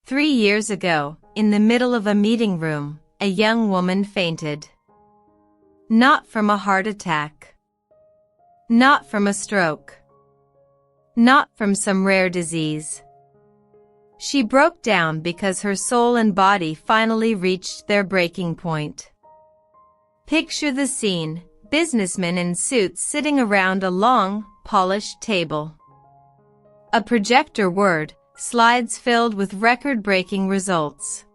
3 years ago, in the middle of a meeting room, a young woman fainted. Not from a heart attack. Not from a stroke. Not from some rare disease. She broke down because her soul and body finally reached their breaking point. Picture the scene: businessmen in suits sitting around a long, polished table. A projector word, slides filled with record-breaking results.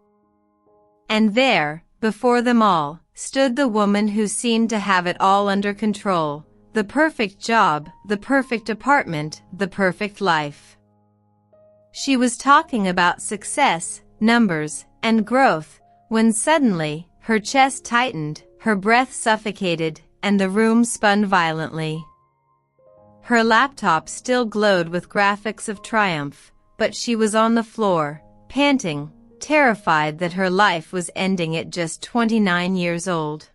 And there, before them all, stood the woman who seemed to have it all under control: the perfect job, the perfect apartment, the perfect life. She was talking about success, numbers, and growth, when suddenly, her chest tightened, her breath suffocated, and the room spun violently. Her laptop still glowed with graphics of triumph, but she was on the floor, panting, terrified that her life was ending at just 29 years old.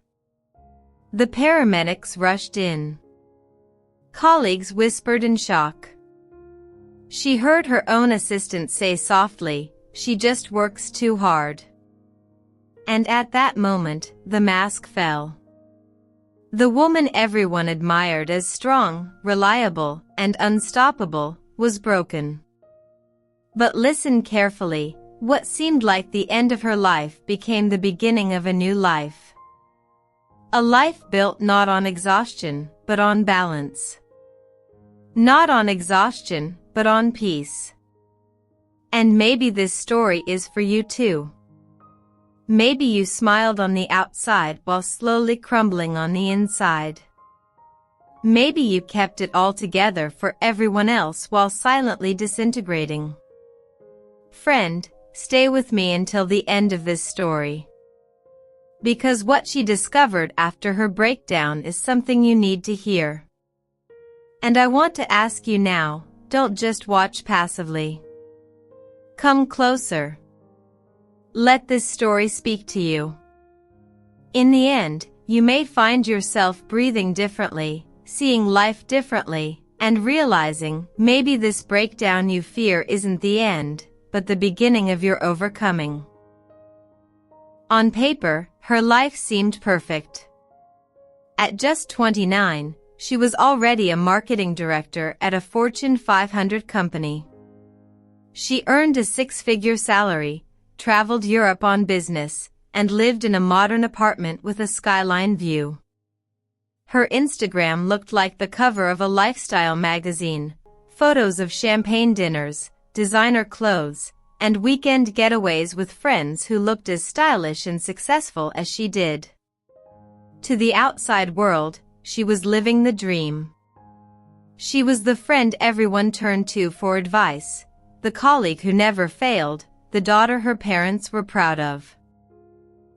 The paramedics rushed in. Colleagues whispered in shock. She heard her own assistant say softly, "She just works too hard." And at that moment, the mask fell. The woman everyone admired as strong, reliable, and unstoppable, was broken. But listen carefully: what seemed like the end of her life became the beginning of a new life. A life built not on exhaustion, but on balance. Not on exhaustion, but on peace. And maybe this story is for you too. Maybe you smiled on the outside while slowly crumbling on the inside. Maybe you kept it all together for everyone else while silently disintegrating. Friend, stay with me until the end of this story. Because what she discovered after her breakdown is something you need to hear. And I want to ask you now, don't just watch passively. Come closer. Let this story speak to you. In the end, you may find yourself breathing differently, seeing life differently, and realizing maybe this breakdown you fear isn't the end, but the beginning of your overcoming. On paper, her life seemed perfect. At just 29, she was already a marketing director at a Fortune 500 company. She earned a six-figure salary, traveled Europe on business, and lived in a modern apartment with a skyline view. Her Instagram looked like the cover of a lifestyle magazine: photos of champagne dinners, designer clothes, and weekend getaways with friends who looked as stylish and successful as she did. To the outside world, she was living the dream. She was the friend everyone turned to for advice, the colleague who never failed, the daughter her parents were proud of.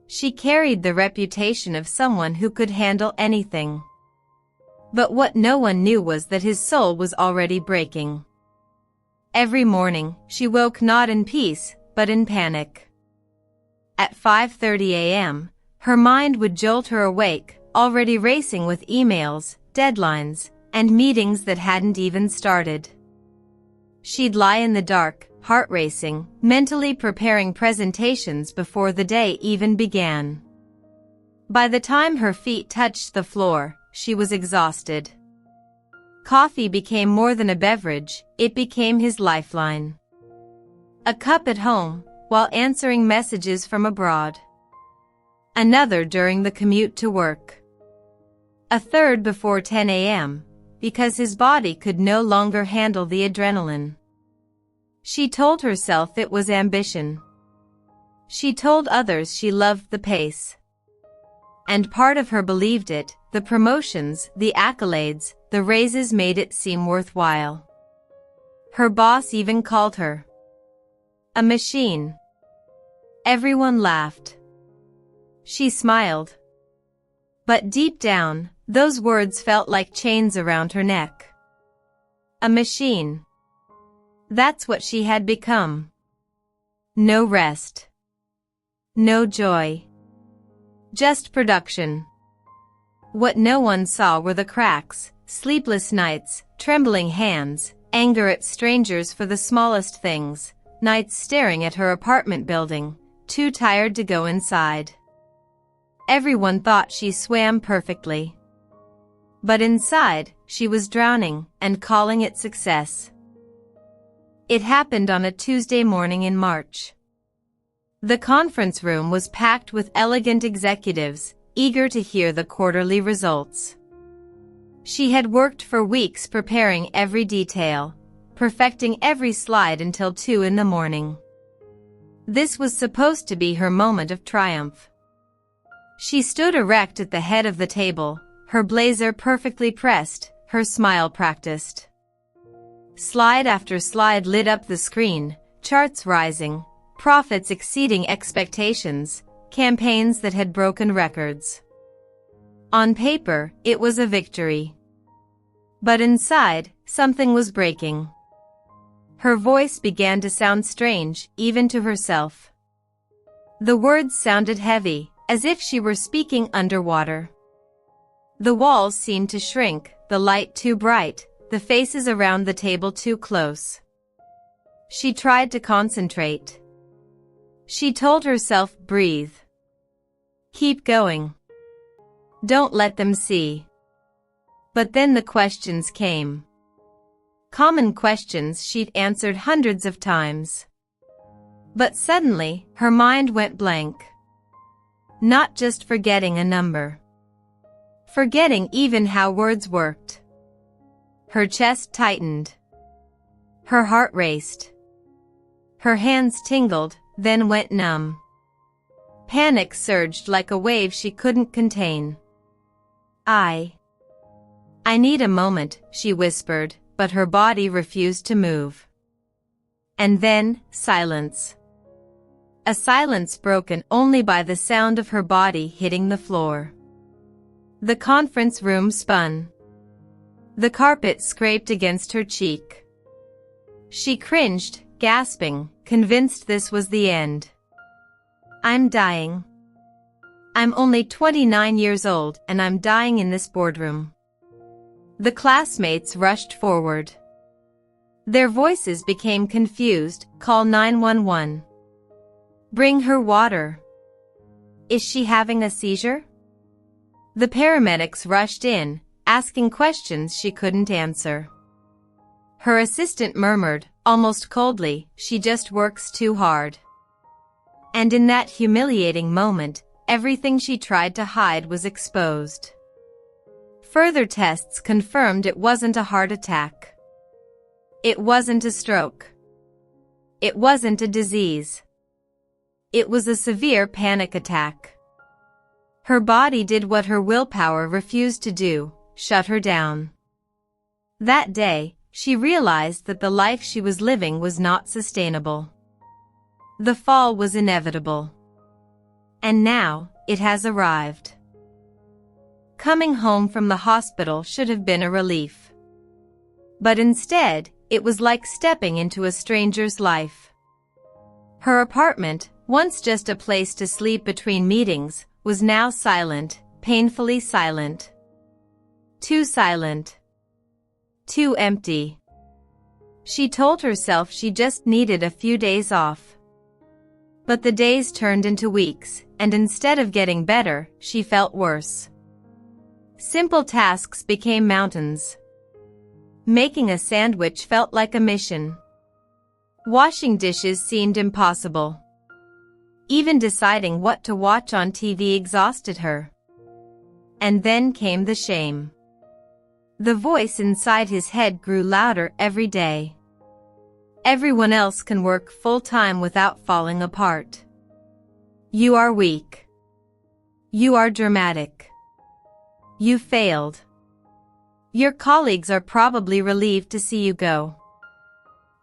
She carried the reputation of someone who could handle anything. But what no one knew was that his soul was already breaking. Every morning, she woke not in peace, but in panic. At 5:30 a.m., her mind would jolt her awake, already racing with emails, deadlines, and meetings that hadn't even started. She'd lie in the dark, heart racing, mentally preparing presentations before the day even began. By the time her feet touched the floor, she was exhausted. Coffee became more than a beverage, it became his lifeline. A cup at home, while answering messages from abroad. Another during the commute to work. A third before 10 a.m., because his body could no longer handle the adrenaline. She told herself it was ambition. She told others she loved the pace. And part of her believed it: the promotions, the accolades, the raises made it seem worthwhile. Her boss even called her a machine. Everyone laughed. She smiled. But deep down, those words felt like chains around her neck. A machine. That's what she had become. No rest. No joy. Just production. What no one saw were the cracks, sleepless nights, trembling hands, anger at strangers for the smallest things, nights staring at her apartment building, too tired to go inside. Everyone thought she swam perfectly. But inside, she was drowning and calling it success. It happened on a Tuesday morning in March. The conference room was packed with elegant executives, eager to hear the quarterly results. She had worked for weeks preparing every detail, perfecting every slide until 2 in the morning. This was supposed to be her moment of triumph. She stood erect at the head of the table, her blazer perfectly pressed, her smile practiced. Slide after slide lit up the screen, charts rising, profits exceeding expectations, campaigns that had broken records. On paper, it was a victory. But inside, something was breaking. Her voice began to sound strange, even to herself. The words sounded heavy, as if she were speaking underwater. The walls seemed to shrink, the light too bright, the faces around the table too close. She tried to concentrate. She told herself, breathe. Keep going. Don't let them see. But then the questions came. Common questions she'd answered hundreds of times. But suddenly, her mind went blank. Not just forgetting a number. Forgetting even how words worked. Her chest tightened. Her heart raced. Her hands tingled, then went numb. Panic surged like a wave she couldn't contain. I need a moment, she whispered, but her body refused to move. And then, silence. A silence broken only by the sound of her body hitting the floor. The conference room spun. The carpet scraped against her cheek. She cringed, gasping, convinced this was the end. I'm dying. I'm only 29 years old and I'm dying in this boardroom. The classmates rushed forward. Their voices became confused. Call 911. Bring her water. Is she having a seizure? The paramedics rushed in, asking questions she couldn't answer. Her assistant murmured, almost coldly, she just works too hard. And in that humiliating moment, everything she tried to hide was exposed. Further tests confirmed it wasn't a heart attack. It wasn't a stroke. It wasn't a disease. It was a severe panic attack. Her body did what her willpower refused to do, shut her down. That day, she realized that the life she was living was not sustainable. The fall was inevitable. And now, it has arrived. Coming home from the hospital should have been a relief. But instead, it was like stepping into a stranger's life. Her apartment, once just a place to sleep between meetings, was now silent, painfully silent. Too silent. Too empty. She told herself she just needed a few days off. But the days turned into weeks, and instead of getting better, she felt worse. Simple tasks became mountains. Making a sandwich felt like a mission. Washing dishes seemed impossible. Even deciding what to watch on TV exhausted her. And then came the shame. The voice inside his head grew louder every day. Everyone else can work full-time without falling apart. You are weak. You are dramatic. You failed. Your colleagues are probably relieved to see you go.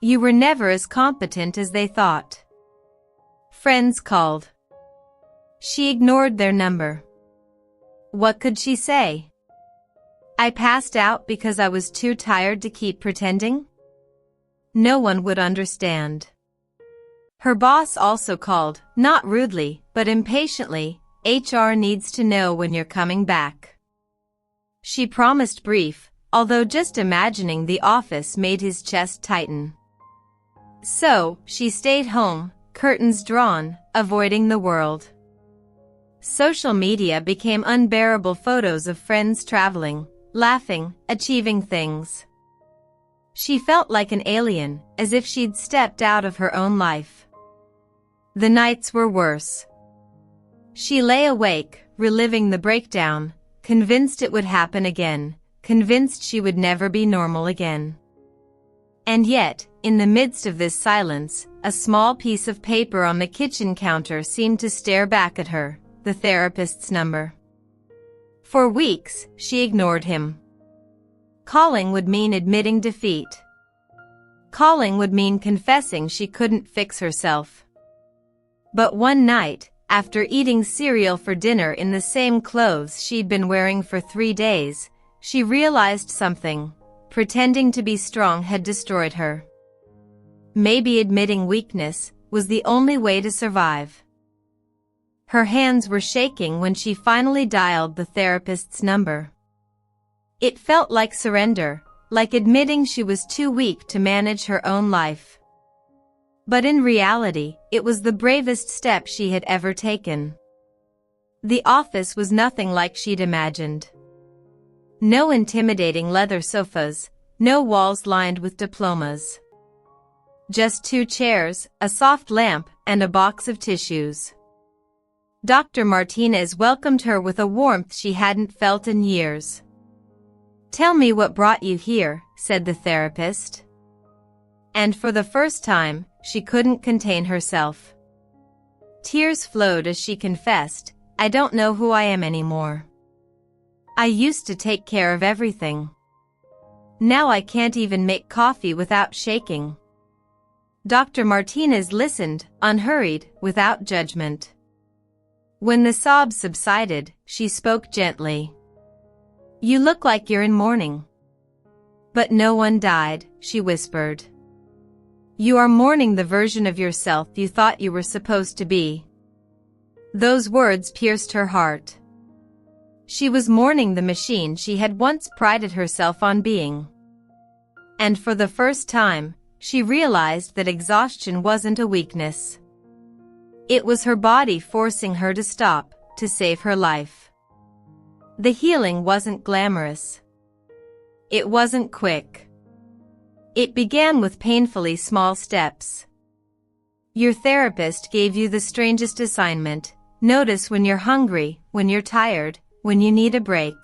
You were never as competent as they thought. Friends called. She ignored their number. What could she say? I passed out because I was too tired to keep pretending? No one would understand. Her boss also called, not rudely, but impatiently. HR needs to know when you're coming back. She promised brief, although just imagining the office made his chest tighten. So, she stayed home, curtains drawn, avoiding the world. Social media became unbearable photos of friends traveling, laughing, achieving things. She felt like an alien, as if she'd stepped out of her own life. The nights were worse. She lay awake, reliving the breakdown, convinced it would happen again, convinced she would never be normal again. And yet, in the midst of this silence, a small piece of paper on the kitchen counter seemed to stare back at her, the therapist's number. For weeks, she ignored him. Calling would mean admitting defeat. Calling would mean confessing she couldn't fix herself. But one night, after eating cereal for dinner in the same clothes she'd been wearing for 3 days, she realized something. Pretending to be strong had destroyed her. Maybe admitting weakness was the only way to survive. Her hands were shaking when she finally dialed the therapist's number. It felt like surrender, like admitting she was too weak to manage her own life. But in reality, it was the bravest step she had ever taken. The office was nothing like she'd imagined. No intimidating leather sofas, no walls lined with diplomas. Just 2 chairs, a soft lamp, and a box of tissues. Dr. Martinez welcomed her with a warmth she hadn't felt in years. "Tell me what brought you here," said the therapist. And for the first time, she couldn't contain herself. Tears flowed as she confessed, "I don't know who I am anymore. I used to take care of everything. Now I can't even make coffee without shaking." Dr. Martinez listened, unhurried, without judgment. When the sobs subsided, she spoke gently. "You look like you're in mourning." "But no one died," she whispered. "You are mourning the version of yourself you thought you were supposed to be." Those words pierced her heart. She was mourning the machine she had once prided herself on being. And for the first time, she realized that exhaustion wasn't a weakness. It was her body forcing her to stop, to save her life. The healing wasn't glamorous. It wasn't quick. It began with painfully small steps. Your therapist gave you the strangest assignment: notice when you're hungry, when you're tired, when you need a break.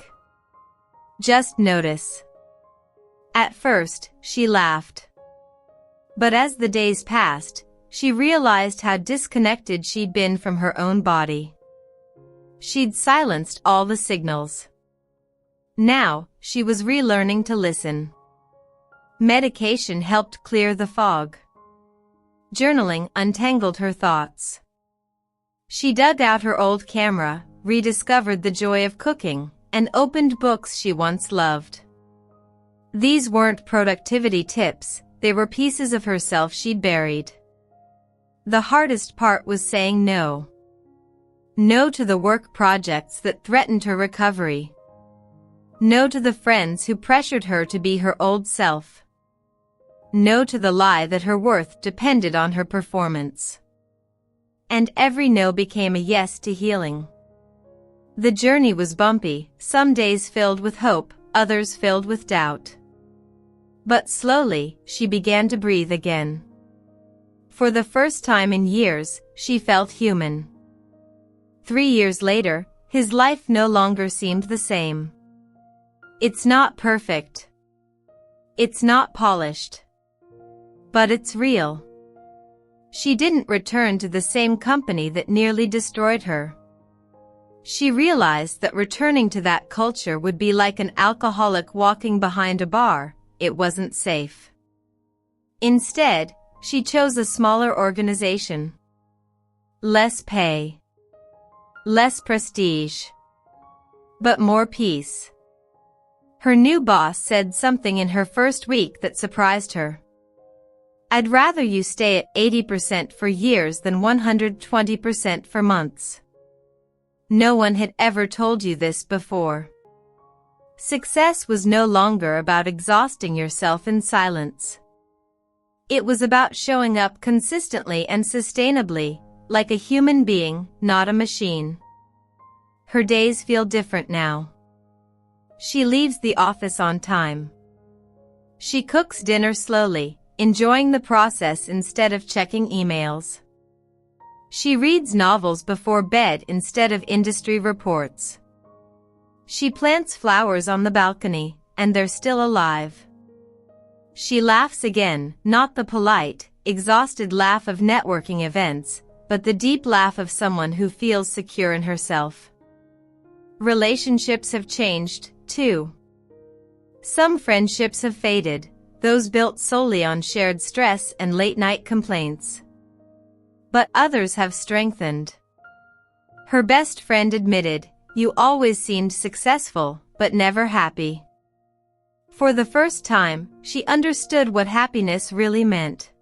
Just notice. At first, she laughed. But as the days passed, she realized how disconnected she'd been from her own body. She'd silenced all the signals. Now, she was relearning to listen. Medication helped clear the fog. Journaling untangled her thoughts. She dug out her old camera, rediscovered the joy of cooking, and opened books she once loved. These weren't productivity tips, they were pieces of herself she'd buried. The hardest part was saying no. No to the work projects that threatened her recovery. No to the friends who pressured her to be her old self. No to the lie that her worth depended on her performance. And every no became a yes to healing. The journey was bumpy, some days filled with hope, others filled with doubt. But slowly, she began to breathe again. For the first time in years, she felt human. 3 years later, his life no longer seemed the same. It's not perfect. It's not polished. But it's real. She didn't return to the same company that nearly destroyed her. She realized that returning to that culture would be like an alcoholic walking behind a bar. It wasn't safe. Instead, she chose a smaller organization. Less pay. Less prestige. But more peace. Her new boss said something in her first week that surprised her. "I'd rather you stay at 80% for years than 120% for months." No one had ever told you this before. Success was no longer about exhausting yourself in silence. It was about showing up consistently and sustainably, like a human being, not a machine. Her days feel different now. She leaves the office on time. She cooks dinner slowly, enjoying the process instead of checking emails. She reads novels before bed instead of industry reports. She plants flowers on the balcony, and they're still alive. She laughs again, not the polite, exhausted laugh of networking events, but the deep laugh of someone who feels secure in herself. Relationships have changed, too. Some friendships have faded, those built solely on shared stress and late-night complaints. But others have strengthened. Her best friend admitted, "You always seemed successful, but never happy." For the first time, she understood what happiness really meant.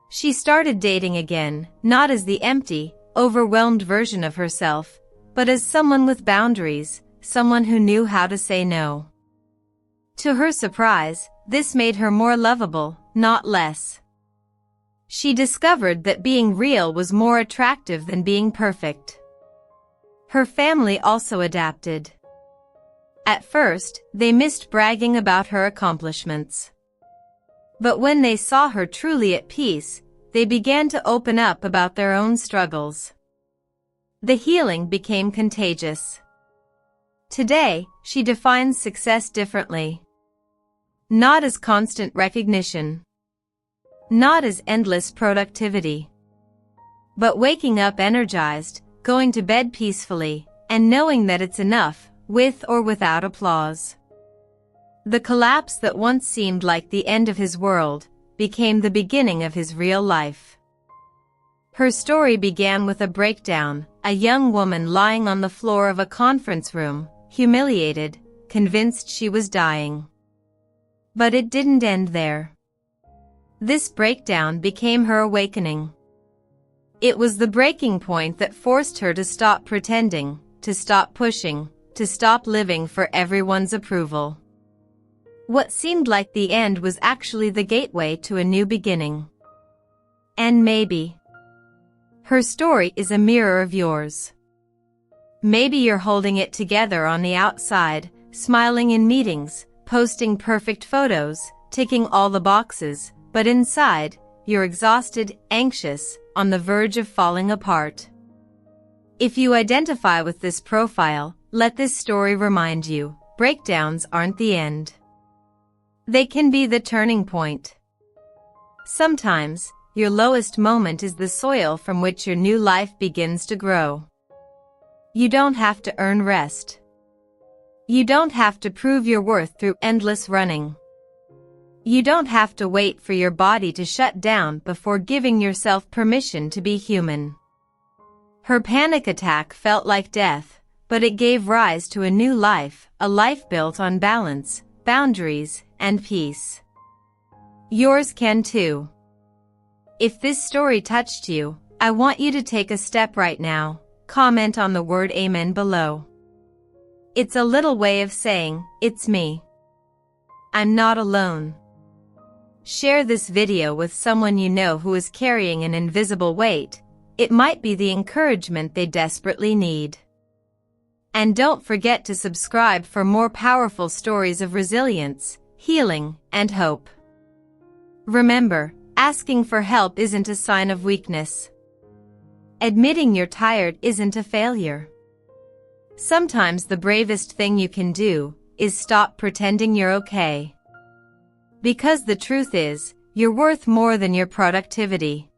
She started dating again, not as the empty, overwhelmed version of herself, but as someone with boundaries, someone who knew how to say no. To her surprise, this made her more lovable, not less. She discovered that being real was more attractive than being perfect. Her family also adapted. At first, they missed bragging about her accomplishments. But when they saw her truly at peace, they began to open up about their own struggles. The healing became contagious. Today, she defines success differently. Not as constant recognition. Not as endless productivity. But waking up energized, going to bed peacefully, and knowing that it's enough, with or without applause. The collapse that once seemed like the end of his world became the beginning of his real life. Her story began with a breakdown, a young woman lying on the floor of a conference room, humiliated, convinced she was dying. But it didn't end there. This breakdown became her awakening. It was the breaking point that forced her to stop pretending, to stop pushing, to stop living for everyone's approval. What seemed like the end was actually the gateway to a new beginning. And maybe her story is a mirror of yours. Maybe you're holding it together on the outside, smiling in meetings, posting perfect photos, ticking all the boxes, but inside, you're exhausted, anxious, on the verge of falling apart. If you identify with this profile, let this story remind you, breakdowns aren't the end. They can be the turning point. Sometimes, your lowest moment is the soil from which your new life begins to grow. You don't have to earn rest. You don't have to prove your worth through endless running. You don't have to wait for your body to shut down before giving yourself permission to be human. Her panic attack felt like death, but it gave rise to a new life, a life built on balance, boundaries, and peace. Yours can too. If this story touched you, I want you to take a step right now. Comment on the word Amen below. It's a little way of saying, it's me. I'm not alone. Share this video with someone you know who is carrying an invisible weight. It might be the encouragement they desperately need. And don't forget to subscribe for more powerful stories of resilience, healing, and hope. Remember, asking for help isn't a sign of weakness. Admitting you're tired isn't a failure. Sometimes the bravest thing you can do is stop pretending you're okay. Because the truth is, you're worth more than your productivity.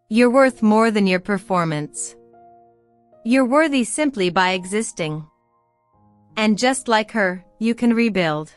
You're worth more than your performance. You're worthy simply by existing. And just like her, you can rebuild.